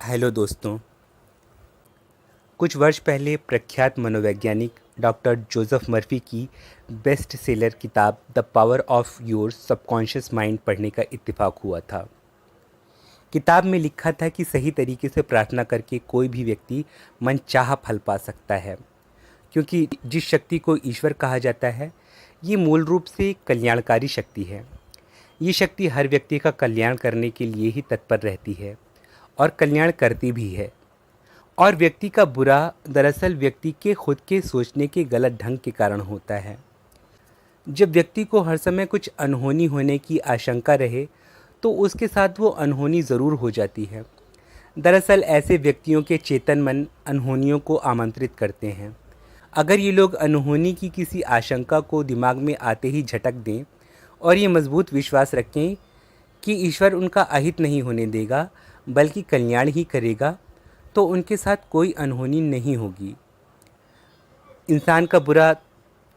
Hello दोस्तों। कुछ वर्ष पहले प्रख्यात मनोवैज्ञानिक डॉक्टर जोसेफ मर्फी की बेस्ट सेलर किताब the power of your subconscious mind पढ़ने का इत्तेफाक हुआ था। किताब में लिखा था कि सही तरीके से प्रार्थना करके कोई भी व्यक्ति मनचाहा फल पा सकता है, क्योंकि जिस शक्ति को ईश्वर कहा जाता है ये मूल रूप से कल्याणकारी शक्ति है। ये शक्ति हर व्यक्ति का कल्याण करने के लिए ही तत्पर रहती है और कल्याण करती भी है। और व्यक्ति का बुरा दरअसल व्यक्ति के खुद के सोचने के गलत ढंग के कारण होता है। जब व्यक्ति को हर समय कुछ अनहोनी होने की आशंका रहे तो उसके साथ वो अनहोनी ज़रूर हो जाती है। दरअसल ऐसे व्यक्तियों के चेतन मन अनहोनियों को आमंत्रित करते हैं। अगर ये लोग अनहोनी की किसी आशंका को दिमाग में आते ही झटक दें और ये मजबूत विश्वास रखें कि ईश्वर उनका अहित नहीं होने देगा बल्कि कल्याण ही करेगा, तो उनके साथ कोई अनहोनी नहीं होगी। इंसान का बुरा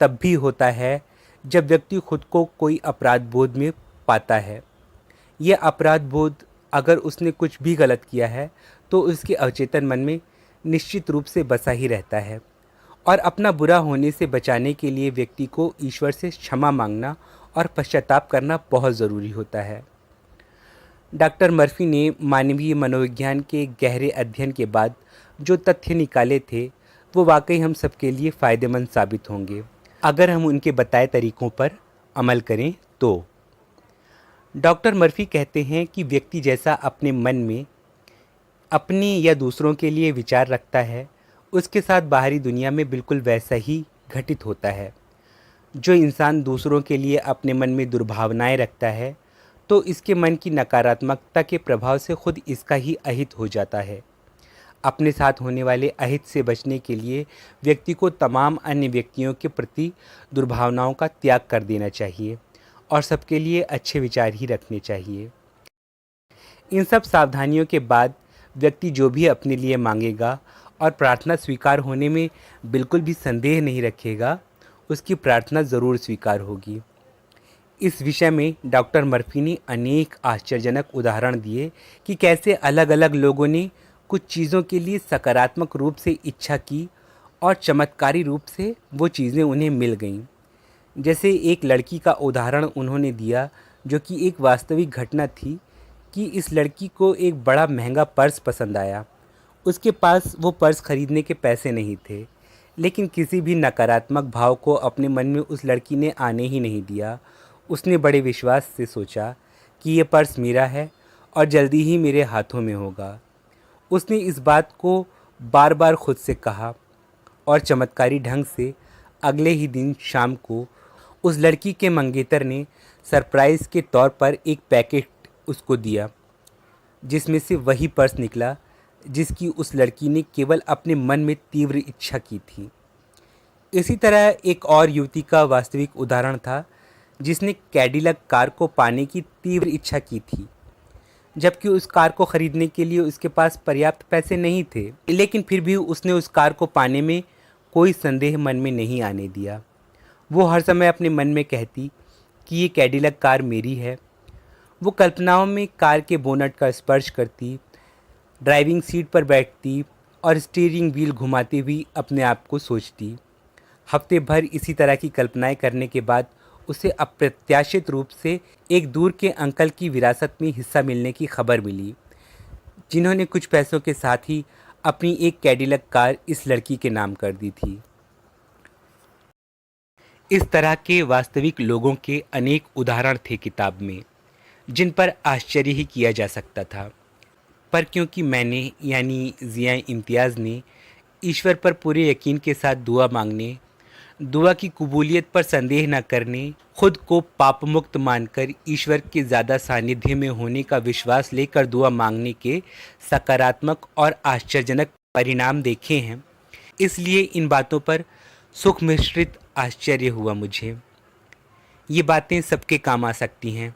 तब भी होता है जब व्यक्ति खुद को कोई अपराध बोध में पाता है। यह अपराध बोध अगर उसने कुछ भी गलत किया है तो उसके अवचेतन मन में निश्चित रूप से बसा ही रहता है। और अपना बुरा होने से बचाने के लिए व्यक्ति को ईश्वर से क्षमा मांगना और पश्चाताप करना बहुत ज़रूरी होता है। डॉक्टर मर्फी ने मानवीय मनोविज्ञान के गहरे अध्ययन के बाद जो तथ्य निकाले थे वो वाकई हम सबके लिए फ़ायदेमंद साबित होंगे अगर हम उनके बताए तरीक़ों पर अमल करें तो। डॉक्टर मर्फी कहते हैं कि व्यक्ति जैसा अपने मन में अपनी या दूसरों के लिए विचार रखता है उसके साथ बाहरी दुनिया में बिल्कुल वैसा ही घटित होता है। जो इंसान दूसरों के लिए अपने मन में दुर्भावनाएं रखता है तो इसके मन की नकारात्मकता के प्रभाव से खुद इसका ही अहित हो जाता है। अपने साथ होने वाले अहित से बचने के लिए व्यक्ति को तमाम अन्य व्यक्तियों के प्रति दुर्भावनाओं का त्याग कर देना चाहिए और सबके लिए अच्छे विचार ही रखने चाहिए। इन सब सावधानियों के बाद व्यक्ति जो भी अपने लिए मांगेगा और प्रार्थना स्वीकार होने में बिल्कुल भी संदेह नहीं रखेगा, उसकी प्रार्थना ज़रूर स्वीकार होगी। इस विषय में डॉक्टर मर्फी ने अनेक आश्चर्यजनक उदाहरण दिए कि कैसे अलग अलग लोगों ने कुछ चीज़ों के लिए सकारात्मक रूप से इच्छा की और चमत्कारी रूप से वो चीज़ें उन्हें मिल गईं। जैसे एक लड़की का उदाहरण उन्होंने दिया जो कि एक वास्तविक घटना थी कि इस लड़की को एक बड़ा महंगा पर्स पसंद आया। उसके पास वो पर्स खरीदने के पैसे नहीं थे, लेकिन किसी भी नकारात्मक भाव को अपने मन में उस लड़की ने आने ही नहीं दिया। उसने बड़े विश्वास से सोचा कि ये पर्स मेरा है और जल्दी ही मेरे हाथों में होगा। उसने इस बात को बार बार खुद से कहा और चमत्कारी ढंग से अगले ही दिन शाम को उस लड़की के मंगेतर ने सरप्राइज़ के तौर पर एक पैकेट उसको दिया जिसमें से वही पर्स निकला जिसकी उस लड़की ने केवल अपने मन में तीव्र इच्छा की थी। इसी तरह एक और युवती का वास्तविक उदाहरण था जिसने कैडिलक कार को पाने की तीव्र इच्छा की थी, जबकि उस कार को ख़रीदने के लिए उसके पास पर्याप्त पैसे नहीं थे, लेकिन फिर भी उसने उस कार को पाने में कोई संदेह मन में नहीं आने दिया। वो हर समय अपने मन में कहती कि ये कैडिलक कार मेरी है। वो कल्पनाओं में कार के बोनट का स्पर्श करती, ड्राइविंग सीट पर बैठती और स्टीयरिंग व्हील घुमाते हुए अपने आप को सोचती। हफ्ते भर इसी तरह की कल्पनाएं करने के बाद उसे अप्रत्याशित रूप से एक दूर के अंकल की विरासत में हिस्सा मिलने की खबर मिली, जिन्होंने कुछ पैसों के साथ ही अपनी एक कैडिलक कार इस लड़की के नाम कर दी थी। इस तरह के वास्तविक लोगों के अनेक उदाहरण थे किताब में, जिन पर आश्चर्य ही किया जा सकता था। पर क्योंकि मैंने यानी ज़िया इम्तियाज़ ने ईश्वर पर पूरे यकीन के साथ दुआ मांगने, दुआ की कबूलियत पर संदेह न करने, खुद को पाप मुक्त मानकर ईश्वर के ज़्यादा सानिध्य में होने का विश्वास लेकर दुआ मांगने के सकारात्मक और आश्चर्यजनक परिणाम देखे हैं, इसलिए इन बातों पर सुख मिश्रित आश्चर्य हुआ मुझे। ये बातें सबके काम आ सकती हैं,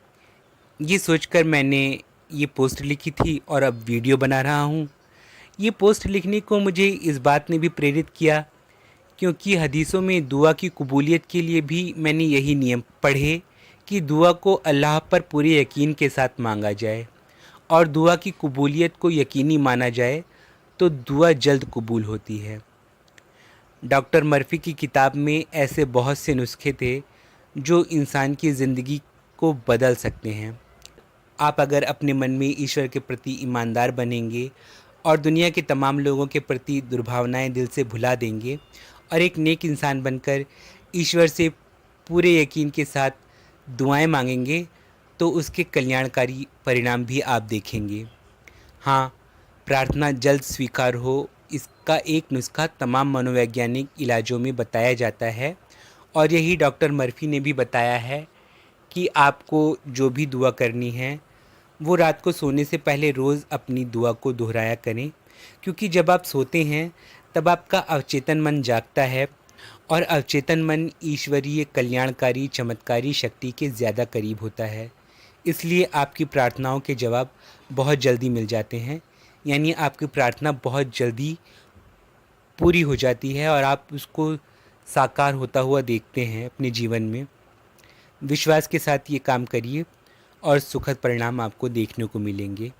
ये सोचकर मैंने ये पोस्ट लिखी थी और अब वीडियो बना रहा हूँ। ये पोस्ट लिखने को मुझे इस बात ने भी प्रेरित किया क्योंकि हदीसों में दुआ की कबूलियत के लिए भी मैंने यही नियम पढ़े कि दुआ को अल्लाह पर पूरे यकीन के साथ मांगा जाए और दुआ की कबूलियत को यकीनी माना जाए तो दुआ जल्द कबूल होती है। डॉक्टर मर्फ़ी की किताब में ऐसे बहुत से नुस्खे थे जो इंसान की ज़िंदगी को बदल सकते हैं। आप अगर अपने मन में ईश्वर के प्रति ईमानदार बनेंगे और दुनिया के तमाम लोगों के प्रति दुर्भावनाएं दिल से भुला देंगे और एक नेक इंसान बनकर ईश्वर से पूरे यकीन के साथ दुआएं मांगेंगे तो उसके कल्याणकारी परिणाम भी आप देखेंगे। हाँ, प्रार्थना जल्द स्वीकार हो, इसका एक नुस्खा तमाम मनोवैज्ञानिक इलाजों में बताया जाता है और यही डॉक्टर मर्फ़ी ने भी बताया है कि आपको जो भी दुआ करनी है वो रात को सोने से पहले रोज़ अपनी दुआ को दोहराया करें, क्योंकि जब आप सोते हैं तब आपका अवचेतन मन जागता है और अवचेतन मन ईश्वरीय कल्याणकारी चमत्कारी शक्ति के ज़्यादा करीब होता है। इसलिए आपकी प्रार्थनाओं के जवाब बहुत जल्दी मिल जाते हैं, यानी आपकी प्रार्थना बहुत जल्दी पूरी हो जाती है और आप उसको साकार होता हुआ देखते हैं अपने जीवन में। विश्वास के साथ ये काम करिए और सुखद परिणाम आपको देखने को मिलेंगे।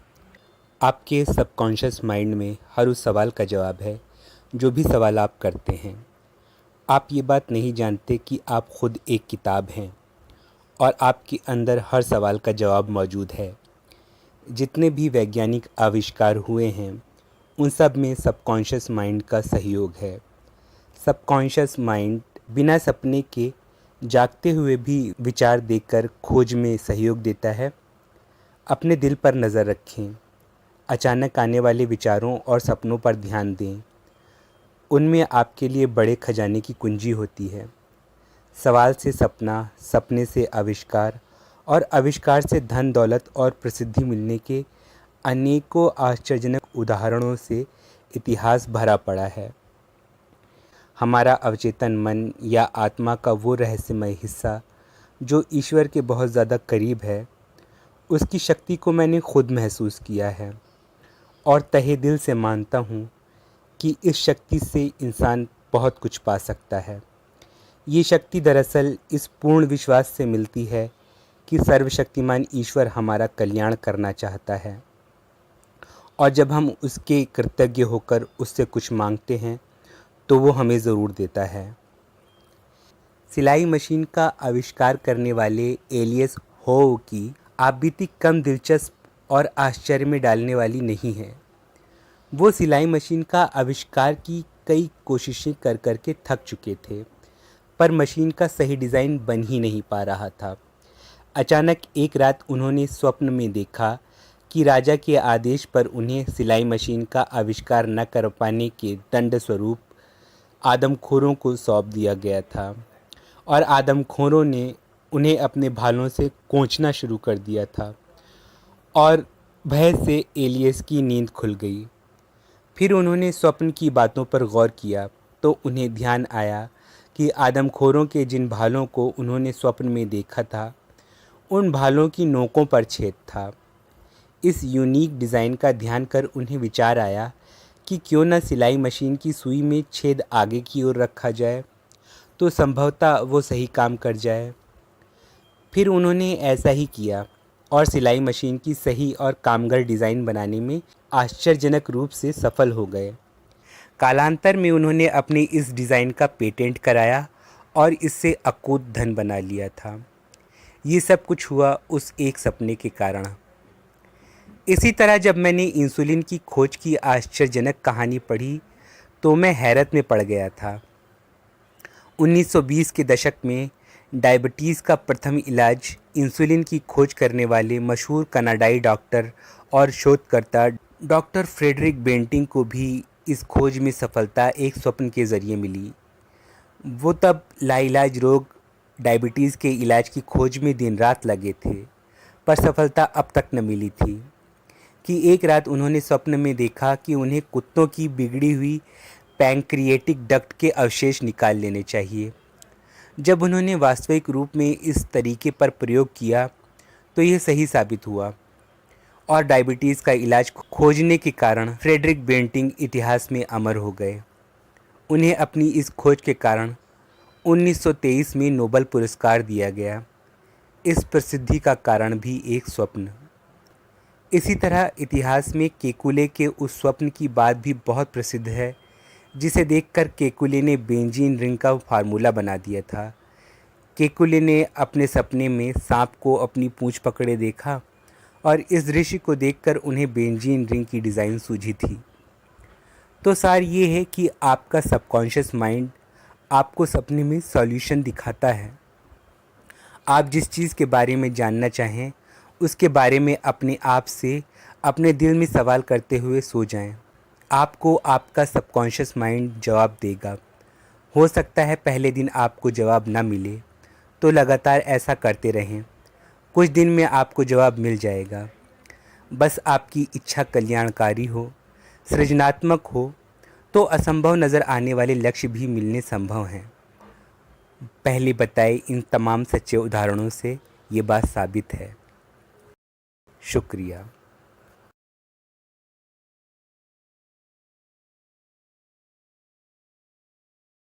आपके सबकॉन्शियस माइंड में हर उस सवाल का जवाब है जो भी सवाल आप करते हैं। आप ये बात नहीं जानते कि आप खुद एक किताब हैं और आपके अंदर हर सवाल का जवाब मौजूद है। जितने भी वैज्ञानिक आविष्कार हुए हैं उन सब में सबकॉन्शियस माइंड का सहयोग है। सबकॉन्शियस माइंड बिना सपने के जागते हुए भी विचार देकर खोज में सहयोग देता है। अपने दिल पर नज़र रखें, अचानक आने वाले विचारों और सपनों पर ध्यान दें। उनमें आपके लिए बड़े खजाने की कुंजी होती है। सवाल से सपना, सपने से आविष्कार और आविष्कार से धन दौलत और प्रसिद्धि मिलने के अनेकों आश्चर्यजनक उदाहरणों से इतिहास भरा पड़ा है। हमारा अवचेतन मन या आत्मा का वो रहस्यमय हिस्सा जो ईश्वर के बहुत ज़्यादा करीब है, उसकी शक्ति को मैंने खुद महसूस किया है और तहे दिल से मानता हूँ कि इस शक्ति से इंसान बहुत कुछ पा सकता है। ये शक्ति दरअसल इस पूर्ण विश्वास से मिलती है कि सर्वशक्तिमान ईश्वर हमारा कल्याण करना चाहता है और जब हम उसके कृतज्ञ होकर उससे कुछ मांगते हैं तो वो हमें ज़रूर देता है। सिलाई मशीन का आविष्कार करने वाले एलियस होव की आप बीती कम दिलचस्प और आश्चर्य में डालने वाली नहीं है। वो सिलाई मशीन का आविष्कार की कई कोशिशें कर कर के थक चुके थे, पर मशीन का सही डिज़ाइन बन ही नहीं पा रहा था। अचानक एक रात उन्होंने स्वप्न में देखा कि राजा के आदेश पर उन्हें सिलाई मशीन का आविष्कार न कर पाने के दंड स्वरूप आदमखोरों को सौंप दिया गया था और आदमखोरों ने उन्हें अपने भालों से कोंचना शुरू कर दिया था और भय से एलियस की नींद खुल गई। फिर उन्होंने स्वप्न की बातों पर गौर किया तो उन्हें ध्यान आया कि आदमखोरों के जिन भालों को उन्होंने स्वप्न में देखा था उन भालों की नोकों पर छेद था। इस यूनिक डिज़ाइन का ध्यान कर उन्हें विचार आया कि क्यों न सिलाई मशीन की सुई में छेद आगे की ओर रखा जाए तो संभवतः वो सही काम कर जाए। फिर उन्होंने ऐसा ही किया और सिलाई मशीन की सही और कामगर डिज़ाइन बनाने में आश्चर्यजनक रूप से सफल हो गए। कालांतर में उन्होंने अपने इस डिज़ाइन का पेटेंट कराया और इससे अकूत धन बना लिया था। ये सब कुछ हुआ उस एक सपने के कारण। इसी तरह जब मैंने इंसुलिन की खोज की आश्चर्यजनक कहानी पढ़ी तो मैं हैरत में पड़ गया था। 1920 के दशक में डायबिटीज़ का प्रथम इलाज इंसुलिन की खोज करने वाले मशहूर कनाडाई डॉक्टर और शोधकर्ता डॉक्टर फ्रेडरिक बेंटिंग को भी इस खोज में सफलता एक स्वप्न के ज़रिए मिली। वो तब लाइलाज रोग डायबिटीज़ के इलाज की खोज में दिन रात लगे थे, पर सफलता अब तक न मिली थी कि एक रात उन्होंने स्वप्न में देखा कि उन्हें कुत्तों की बिगड़ी हुई पैंक्रिएटिक डक्ट के अवशेष निकाल लेने चाहिए। जब उन्होंने वास्तविक रूप में इस तरीके पर प्रयोग किया तो यह सही साबित हुआ और डायबिटीज़ का इलाज खोजने के कारण फ्रेडरिक बेंटिंग इतिहास में अमर हो गए। उन्हें अपनी इस खोज के कारण 1923 में नोबेल पुरस्कार दिया गया। इस प्रसिद्धि का कारण भी एक स्वप्न। इसी तरह इतिहास में केकुले के उस स्वप्न की बात भी बहुत प्रसिद्ध है जिसे देखकर केकुले ने बेंजीन रिंग का फार्मूला बना दिया था। केकुले ने अपने सपने में सांप को अपनी पूंछ पकड़े देखा और इस दृश्य को देखकर उन्हें बेंजीन रिंग की डिज़ाइन सूझी थी। तो सार ये है कि आपका सबकॉन्शियस माइंड आपको सपने में सॉल्यूशन दिखाता है। आप जिस चीज़ के बारे में जानना चाहें उसके बारे में अपने आप से अपने दिल में सवाल करते हुए सो जाएं। आपको आपका सबकॉन्शियस माइंड जवाब देगा। हो सकता है पहले दिन आपको जवाब ना मिले, तो लगातार ऐसा करते रहें। कुछ दिन में आपको जवाब मिल जाएगा। बस आपकी इच्छा कल्याणकारी हो, सृजनात्मक हो, तो असंभव नज़र आने वाले लक्ष्य भी मिलने संभव हैं। पहले बताए इन तमाम सच्चे उदाहरणों से ये बात साबित है। शुक्रिया।